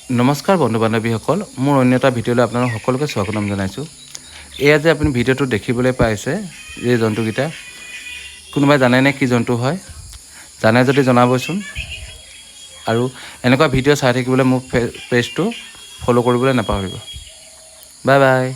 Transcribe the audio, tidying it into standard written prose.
নমস্কাৰ বন্ধু বান্ধৱীসকল, মোৰ অন্য এটা ভিডিঅ'লৈ আপোনালোক সকলোকে স্বাগতম জনাইছোঁ। এয়া যে আপুনি ভিডিঅ'টো দেখিবলৈ পাইছে, এই জন্তুকেইটা কোনোবাই জানেনে কি জন্তু হয়? জানে যদি জনাবচোন। আৰু এনেকুৱা ভিডিঅ' চাই থাকিবলৈ মোৰ পেজটো ফ'ল' কৰিবলৈ নাপাহৰিব। Bye bye.